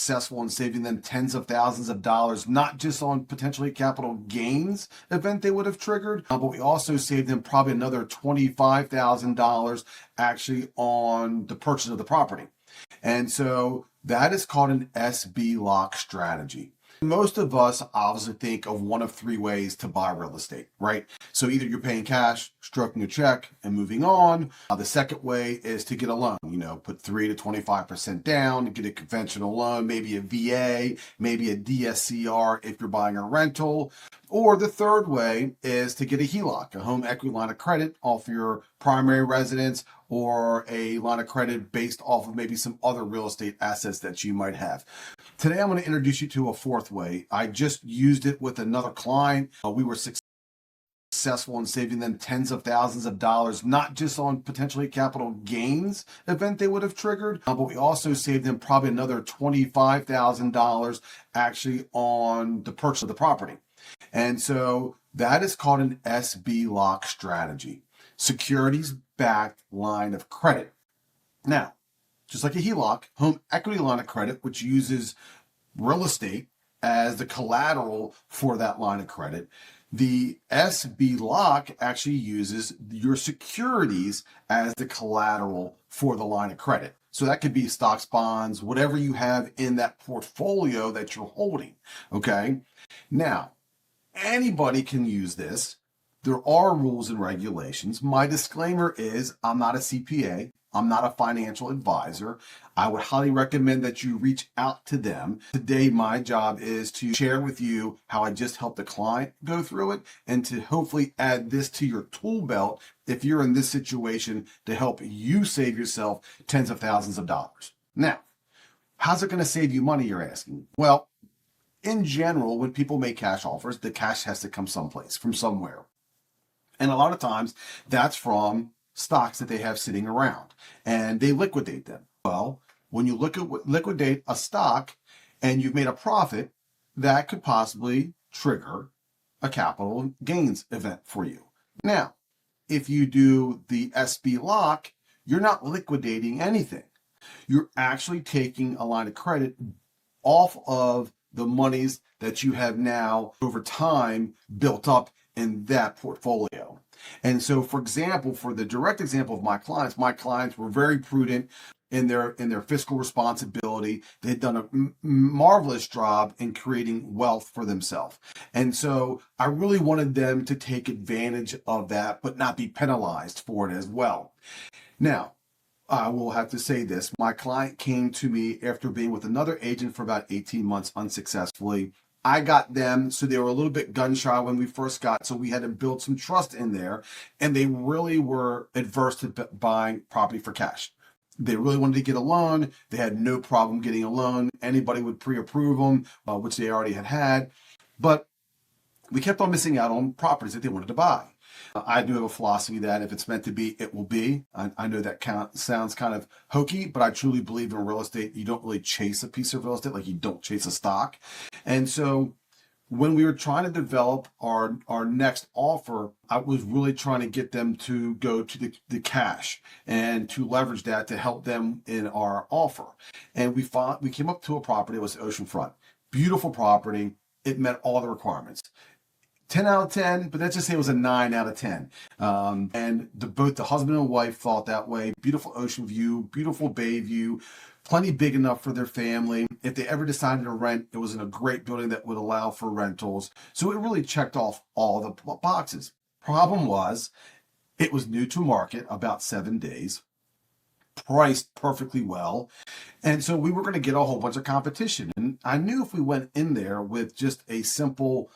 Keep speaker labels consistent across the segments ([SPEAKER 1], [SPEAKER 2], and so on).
[SPEAKER 1] successful in saving them tens of thousands of dollars, not just on potentially capital gains event they would have triggered, but we also saved them probably another $25,000 actually on the purchase of the property. And so that is called an SBLOC strategy. Most of us obviously think of one of three ways to buy real estate, right? So either you're paying cash, stroking a check, and moving on. The second way is to get a loan, put 3 to 25% down to get a conventional loan, maybe a VA, maybe a DSCR if you're buying a rental. Or the third way is to get a HELOC, a home equity line of credit off your primary residence, or a line of credit based off of maybe some other real estate assets that you might have. Today, I'm going to introduce you to a fourth way. I just used it with another client. We were successful in saving them tens of thousands of dollars, not just on potentially capital gains event they would have triggered, but we also saved them probably another $25,000 actually on the purchase of the property. And so that is called an SBLOC strategy, Securities-Backed Line of Credit. Now, just like a HELOC, home equity line of credit, which uses real estate as the collateral for that line of credit, the SBLOC actually uses your securities as the collateral for the line of credit. So that could be stocks, bonds, whatever you have in that portfolio that you're holding, okay? Now, anybody can use this. There are rules and regulations. My disclaimer is I'm not a CPA. I'm not a financial advisor. I would highly recommend that you reach out to them. Today, my job is to share with you how I just helped a client go through it and to hopefully add this to your tool belt if you're in this situation to help you save yourself tens of thousands of dollars. Now, how's it going to save you money, you're asking? Well, in general, when people make cash offers, the cash has to come someplace, from somewhere. And a lot of times that's from stocks that they have sitting around and they liquidate them. Well, when you liquidate a stock and you've made a profit, that could possibly trigger a capital gains event for you. Now, if you do the SBLOC, you're not liquidating anything. You're actually taking a line of credit off of the monies that you have now over time built up in that portfolio. And so, for example, for the direct example of my clients were very prudent in their fiscal responsibility. They had done a marvelous job in creating wealth for themselves. And so I really wanted them to take advantage of that, but not be penalized for it as well. Now, I will have to say this. My client came to me after being with another agent for about 18 months unsuccessfully. I got them, so they were a little bit gun shy when we first got, so we had to build some trust in there, and they really were adverse to buying property for cash. They really wanted to get a loan. They had no problem getting a loan. Anybody would pre-approve them, which they already had. But we kept on missing out on properties that they wanted to buy. I do have a philosophy that if it's meant to be, it will be. I know that sounds kind of hokey, but I truly believe in real estate. You don't really chase a piece of real estate like you don't chase a stock. And so when we were trying to develop our next offer, I was really trying to get them to go to the cash and to leverage that to help them in our offer. And we came up to a property that was oceanfront. Beautiful property. It met all the requirements. 10 out of 10, but let's just say it was a 9 out of 10. And both the husband and wife thought that way. Beautiful ocean view, beautiful bay view, plenty big enough for their family. If they ever decided to rent, it was in a great building that would allow for rentals. So it really checked off all the boxes. Problem was, it was new to market, about 7 days, priced perfectly well. And so we were going to get a whole bunch of competition. And I knew if we went in there with just a simple,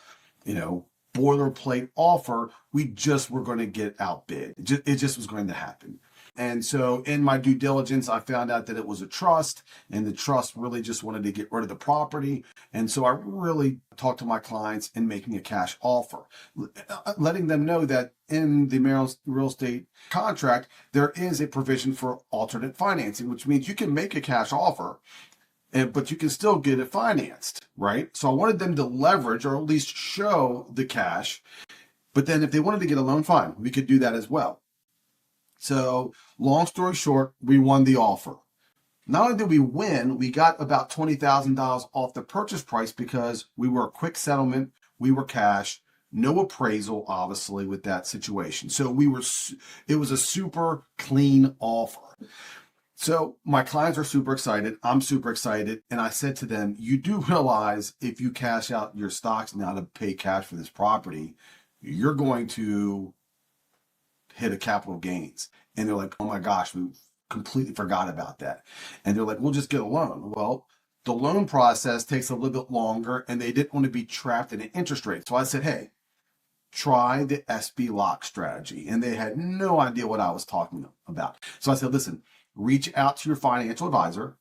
[SPEAKER 1] boilerplate offer, we just were going to get outbid. It just was going to happen. And so in my due diligence, I found out that it was a trust, and the trust really just wanted to get rid of the property. And so I really talked to my clients in making a cash offer, letting them know that in the Maryland real estate contract, there is a provision for alternate financing, which means you can make a cash offer, but you can still get it financed, right? So I wanted them to leverage or at least show the cash. But then if they wanted to get a loan, fine, we could do that as well. So long story short, we won the offer. Not only did we win, we got about $20,000 off the purchase price because we were a quick settlement, we were cash, no appraisal, obviously, with that situation. So it was a super clean offer. So my clients are super excited. I'm super excited. And I said to them, you do realize if you cash out your stocks now to pay cash for this property, you're going to hit a capital gains. And they're like, oh my gosh, we completely forgot about that. And they're like, we'll just get a loan. Well, the loan process takes a little bit longer and they didn't want to be trapped in an interest rate. So I said, hey, try the SBLOC strategy. And they had no idea what I was talking about. So I said, listen, reach out to your financial advisor,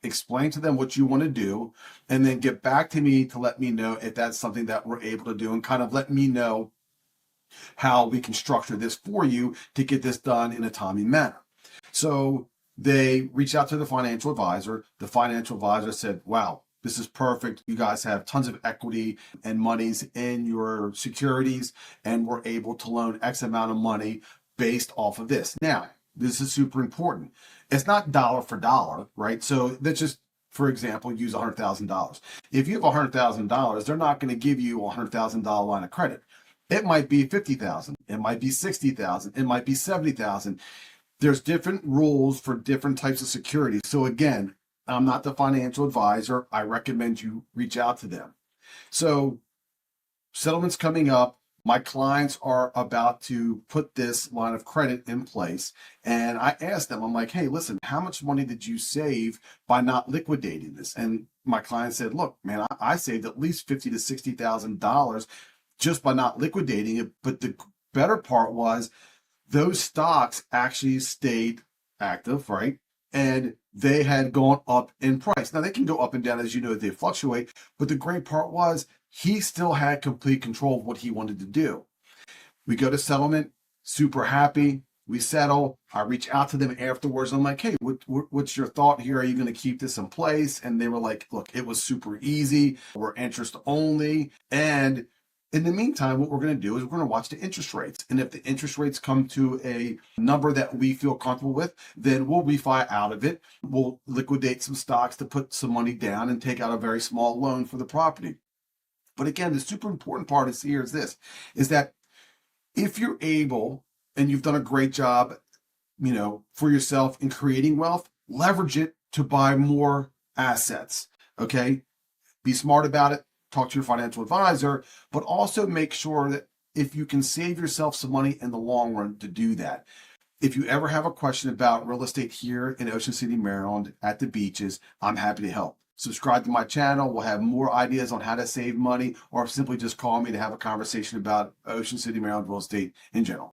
[SPEAKER 1] explain to them what you want to do, and then get back to me to let me know if that's something that we're able to do and kind of let me know how we can structure this for you to get this done in a timely manner. So they reached out to the financial advisor. The financial advisor said, wow, this is perfect. You guys have tons of equity and monies in your securities, and we're able to loan X amount of money based off of this. Now, this is super important. It's not dollar for dollar, right? So let's just, for example, use $100,000. If you have $100,000, they're not going to give you a $100,000 line of credit. It might be $50,000. It might be $60,000. It might be $70,000. There's different rules for different types of securities. So again, I'm not the financial advisor. I recommend you reach out to them. So settlement's coming up. My clients are about to put this line of credit in place. And I asked them, I'm like, hey, listen, how much money did you save by not liquidating this? And my client said, look, man, I saved at least $50,000 to $60,000 just by not liquidating it. But the better part was those stocks actually stayed active, right? And they had gone up in price. Now they can go up and down, as you know, they fluctuate. But the great part was he still had complete control of what he wanted to do. We go to settlement, super happy. We settle. I reach out to them afterwards. I'm like, hey, what's your thought here? Are you going to keep this in place? And they were like, look, it was super easy. We're interest only. And in the meantime, what we're going to do is we're going to watch the interest rates. And if the interest rates come to a number that we feel comfortable with, then we'll refi out of it. We'll liquidate some stocks to put some money down and take out a very small loan for the property. But again, the super important part is this, is that if you're able, and you've done a great job, for yourself in creating wealth, leverage it to buy more assets, okay? Be smart about it. Talk to your financial advisor, but also make sure that if you can save yourself some money in the long run to do that. If you ever have a question about real estate here in Ocean City, Maryland, at the beaches, I'm happy to help. Subscribe to my channel. We'll have more ideas on how to save money, or simply just call me to have a conversation about Ocean City, Maryland real estate in general.